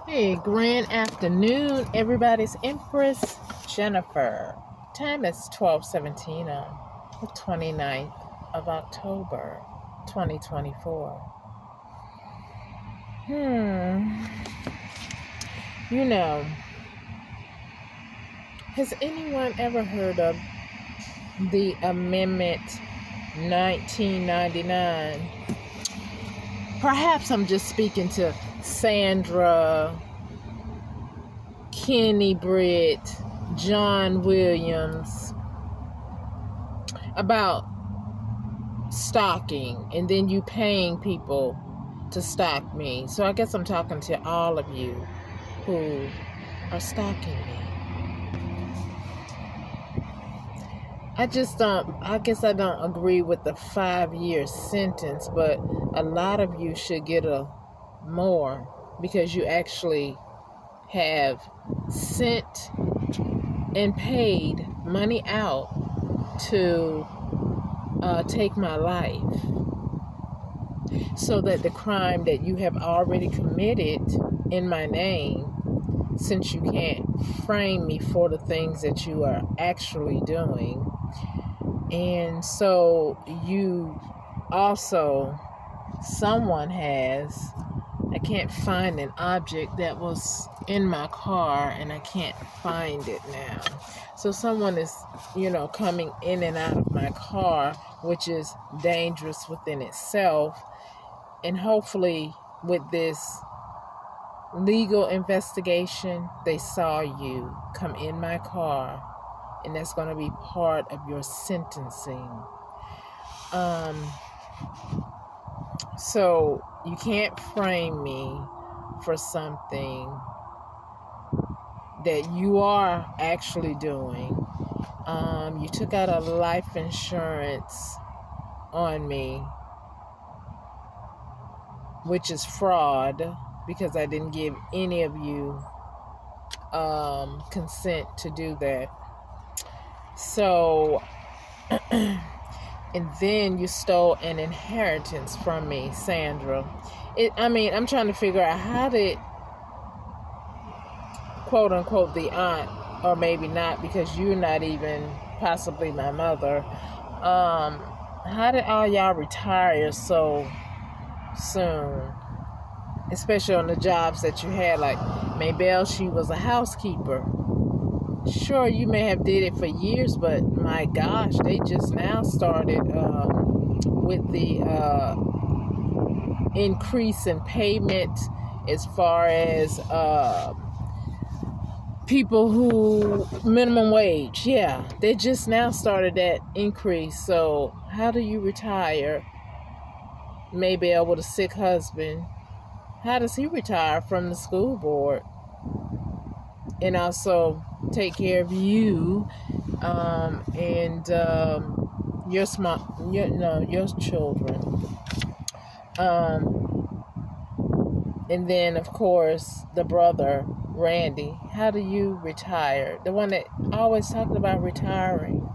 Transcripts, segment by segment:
Hey, grand afternoon, everybody's Empress Jennifer. Time is 12:17 on the 29th of October, 2024. You know, has anyone ever heard of the Amendment 1999? Perhaps I'm just speaking to Sandra, Kenny Britt, John Williams about stalking and then you paying people to stalk me. So I guess I'm talking to all of you who are stalking me. I guess I don't agree with the 5-year sentence, but a lot of you should get a more because you actually have sent and paid money out to take my life, so that the crime that you have already committed in my name, since you can't frame me for the things that you are actually doing, and so you also, someone has, I can't find an object that was in my car and I can't find it now. So someone is, coming in and out of my car, which is dangerous within itself. And hopefully with this legal investigation, they saw you come in my car, and that's going to be part of your sentencing. So you can't frame me for something that you are actually doing. You took out a life insurance on me, which is fraud, because I didn't give any of you consent to do that. So, and then you stole an inheritance from me, Sandra. I'm trying to figure out how did, quote unquote, the aunt, or maybe not, because you're not even possibly my mother. How did all y'all retire so soon? Especially on the jobs that you had, like Maybelle, she was a housekeeper. Sure, you may have did it for years, but my gosh, they just now started with the increase in payment as far as people who minimum wage. Yeah, they just now started that increase. So how do you retire? Maybelle with a sick husband. How does he retire from the school board and also take care of you and your children? And then, of course, the brother, Randy. How do you retire? The one that always talked about retiring,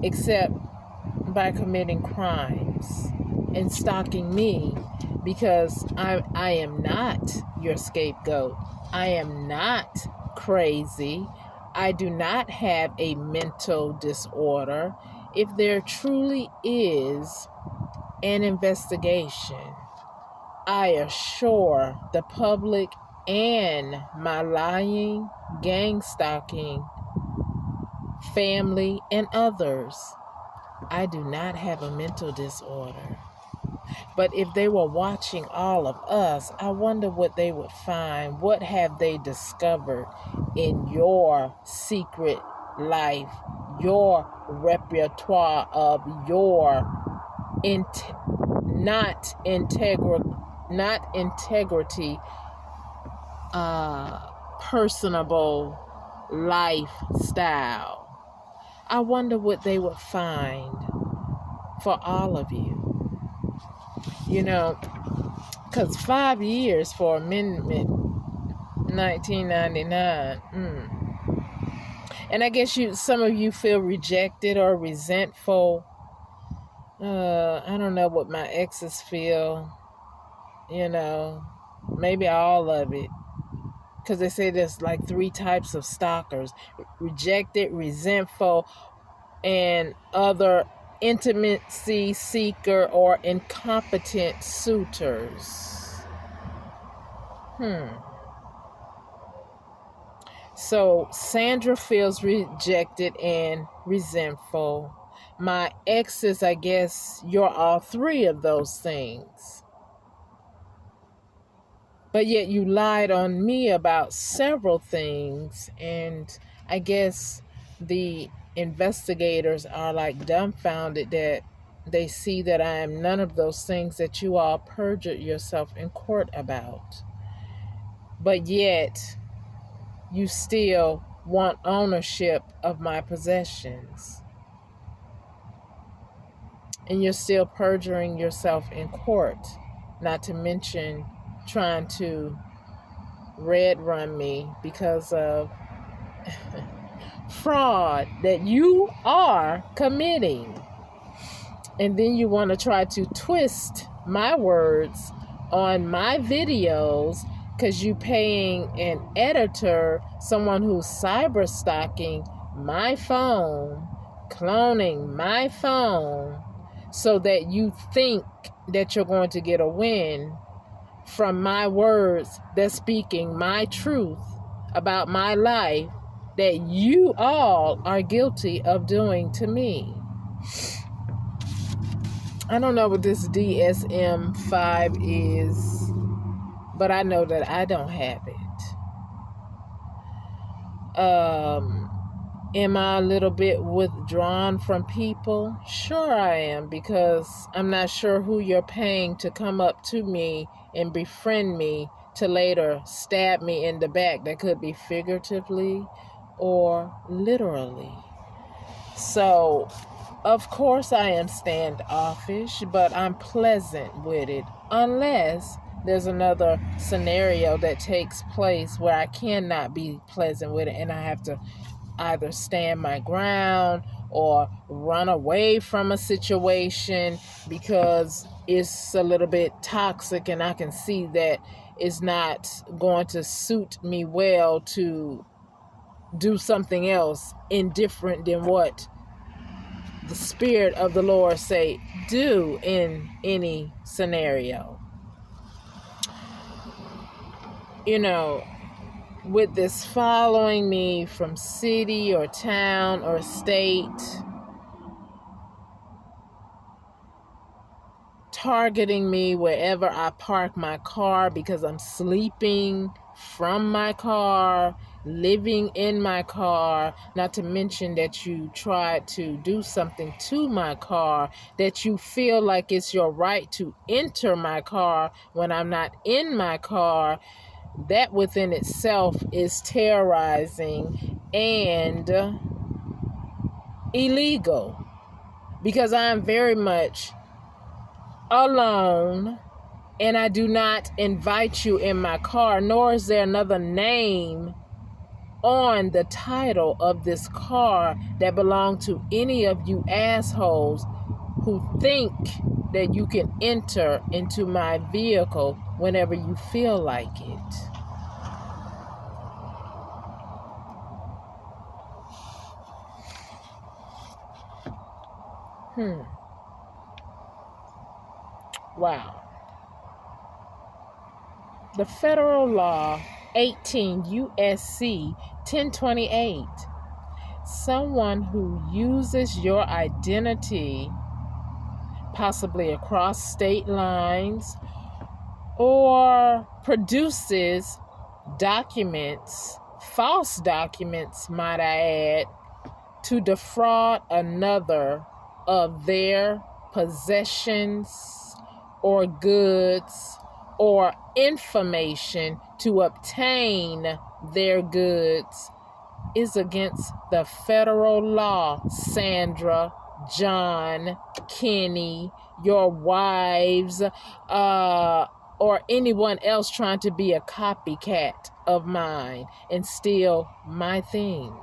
except by committing crimes and stalking me, because I am not your scapegoat. I am not crazy. I do not have a mental disorder. If there truly is an investigation, I assure the public and my lying, gang stalking family and others, I do not have a mental disorder. But if they were watching all of us, I wonder what they would find. What have they discovered in your secret life, your repertoire of your not integrity, personable lifestyle. I wonder what they would find for all of you. Because 5 years for Amendment 1999. And I guess some of you feel rejected or resentful. I don't know what my exes feel. Maybe all of it. because they say there's like 3 types of stalkers: rejected, resentful, and other intimacy seeker or incompetent suitors. So Sandra feels rejected and resentful. My exes, I guess you're all 3 of those things. But yet you lied on me about several things, and I guess the investigators are like dumbfounded that they see that I am none of those things that you all perjured yourself in court about. But yet you still want ownership of my possessions. And you're still perjuring yourself in court, not to mention trying to red run me because of fraud that you are committing. And then you want to try to twist my words on my videos because you paying an editor, someone who's cyber stalking my phone, cloning my phone, so that you think that you're going to get a win from my words that's speaking my truth about my life that you all are guilty of doing to me. I don't know what this DSM-5 is, but I know that I don't have it. Am I a little bit withdrawn from people? Sure I am, because I'm not sure who you're paying to come up to me and befriend me to later stab me in the back. That could be figuratively or literally. So, of course I am standoffish, but I'm pleasant with it, unless there's another scenario that takes place where I cannot be pleasant with it and I have to either stand my ground or run away from a situation because it's a little bit toxic and I can see that it's not going to suit me well to do something else indifferent than what the Spirit of the Lord say do in any scenario. You know, with this following me from city or town or state, targeting me wherever I park my car because I'm sleeping from my car, living in my car, not to mention that you tried to do something to my car, that you feel like it's your right to enter my car when I'm not in my car. That within itself is terrorizing and illegal, because I am very much alone and I do not invite you in my car, nor is there another name on the title of this car that belong to any of you assholes who think that you can enter into my vehicle whenever you feel like it. Wow. The federal law 18 USC 1028. Someone who uses your identity, possibly across state lines, or produces documents, false documents, might I add, to defraud another of their possessions or goods or information to obtain their goods is against the federal law. Sandra, John, Kenny, your wives, or anyone else trying to be a copycat of mine and steal my things.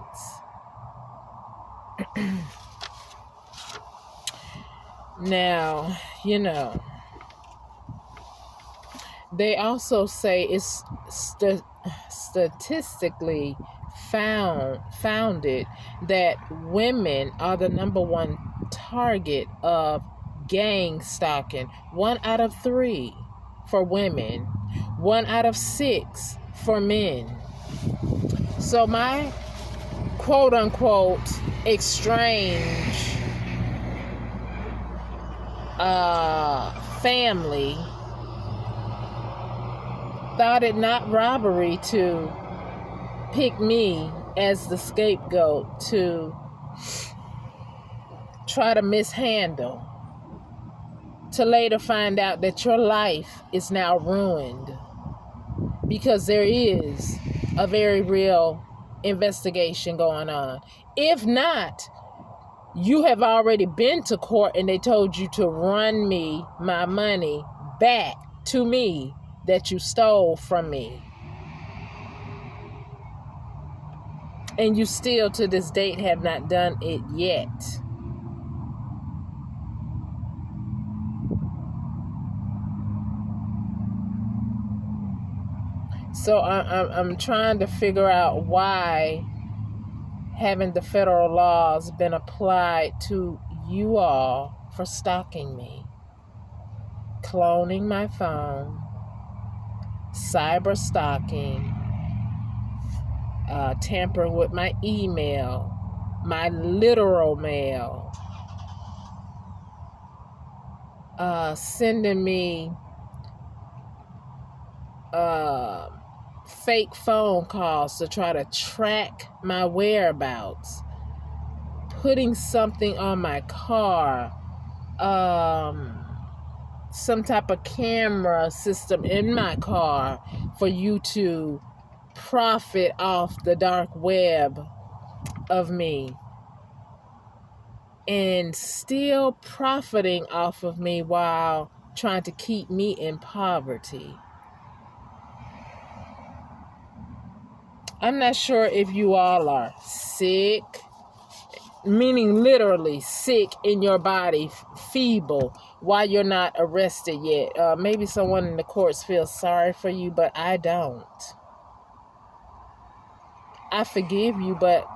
Now, you know, they also say it's statistically founded that women are the number one target of gang stalking. 1 out of 3 for women, 1 out of 6 for men. So my quote unquote estranged family thought it not robbery to pick me as the scapegoat to try to mishandle, to later find out that your life is now ruined because there is a very real investigation going on. If not, you have already been to court and they told you to run me my money back to me that you stole from me. And you still to this date have not done it yet. So I'm trying to figure out why haven't the federal laws been applied to you all for stalking me, cloning my phone, cyber stalking, tampering with my email, my literal mail, sending me fake phone calls to try to track my whereabouts, putting something on my car, some type of camera system in my car for you to profit off the dark web of me, and still profiting off of me while trying to keep me in poverty. I'm not sure if you all are sick, meaning literally sick in your body, feeble, why you're not arrested yet. Maybe someone in the courts feels sorry for you, but I don't. I forgive you, but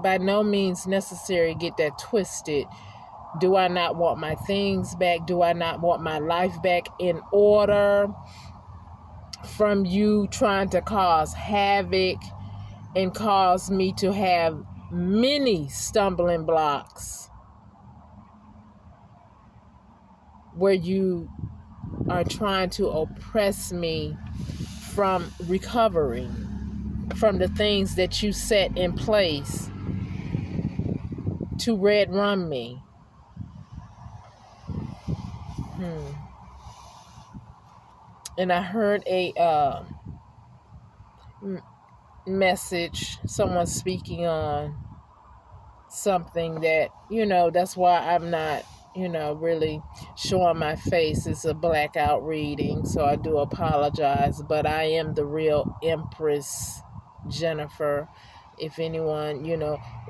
by no means necessary get that twisted. Do I not want my things back? Do I not want my life back in order from you trying to cause havoc and cause me to have many stumbling blocks where you are trying to oppress me from recovering from the things that you set in place to red run me. And I heard a message, someone speaking on something that, that's why I'm not, really showing my face. It's a blackout reading, so I do apologize, but I am the real Empress Jennifer. If anyone,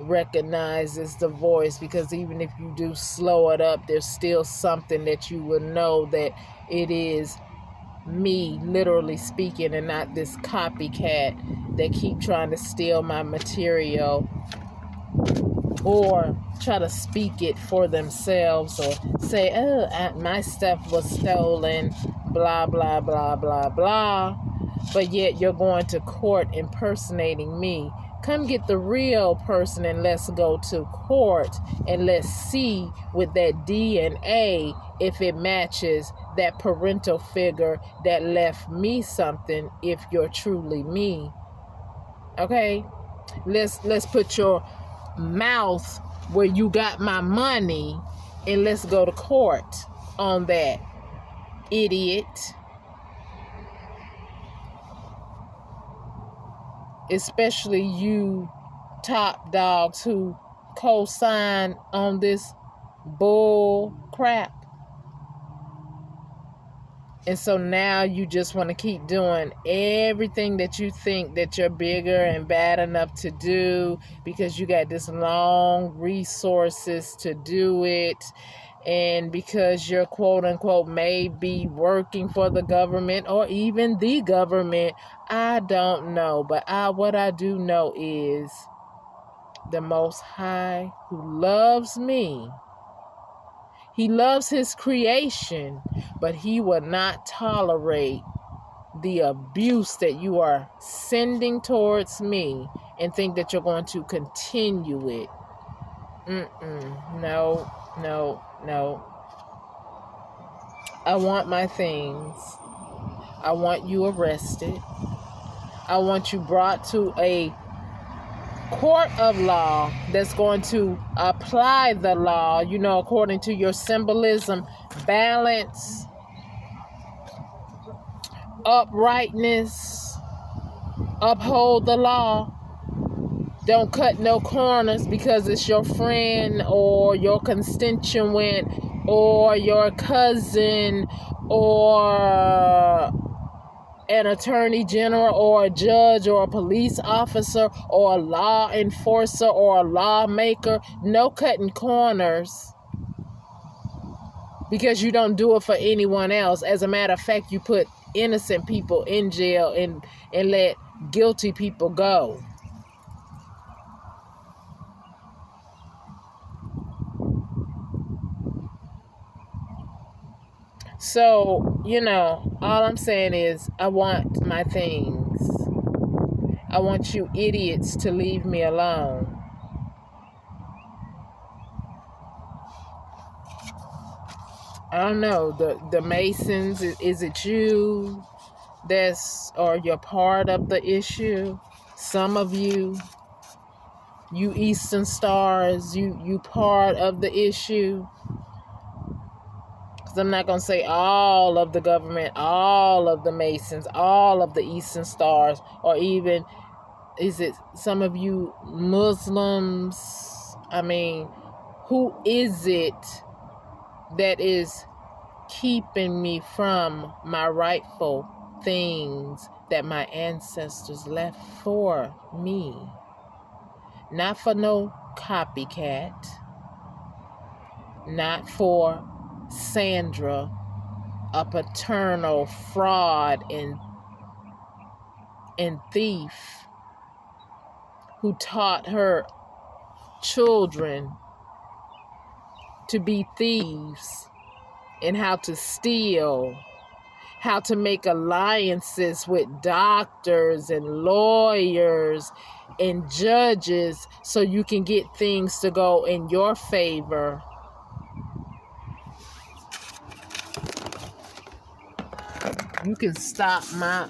recognizes the voice, because even if you do slow it up, there's still something that you will know that it is me literally speaking and not this copycat that keep trying to steal my material or try to speak it for themselves or say, my stuff was stolen, blah, blah, blah, blah, blah. But yet you're going to court impersonating me. Come get the real person and let's go to court and let's see with that DNA if it matches that parental figure that left me something, if you're truly me. Okay? Let's put your mouth where you got my money and let's go to court on that, idiot. Especially you top dogs who co-sign on this bull crap. And so now you just want to keep doing everything that you think that you're bigger and bad enough to do because you got this long resources to do it. And because you're quote unquote may be working for the government or even the government, I don't know. But what I do know is the Most High, who loves me, he loves his creation, but he will not tolerate the abuse that you are sending towards me and think that you're going to continue it. No, no, no. I want my things. I want you arrested. I want you brought to a court of law that's going to apply the law, according to your symbolism, balance, uprightness, uphold the law. Don't cut no corners because it's your friend or your constituent or your cousin or an attorney general or a judge or a police officer or a law enforcer or a lawmaker. No cutting corners because you don't do it for anyone else. As a matter of fact, you put innocent people in jail and let guilty people go. So, all I'm saying is I want my things. I want you idiots to leave me alone. I don't know, the Masons, is it you or you're part of the issue? Some of you Eastern Stars, you part of the issue? Because I'm not going to say all of the government, all of the Masons, all of the Eastern Stars, or even, is it some of you Muslims? I mean, who is it that is keeping me from my rightful things that my ancestors left for me? Not for no copycat. Not for Sandra, a paternal fraud and thief who taught her children to be thieves and how to steal, how to make alliances with doctors and lawyers and judges so you can get things to go in your favor. You can stop my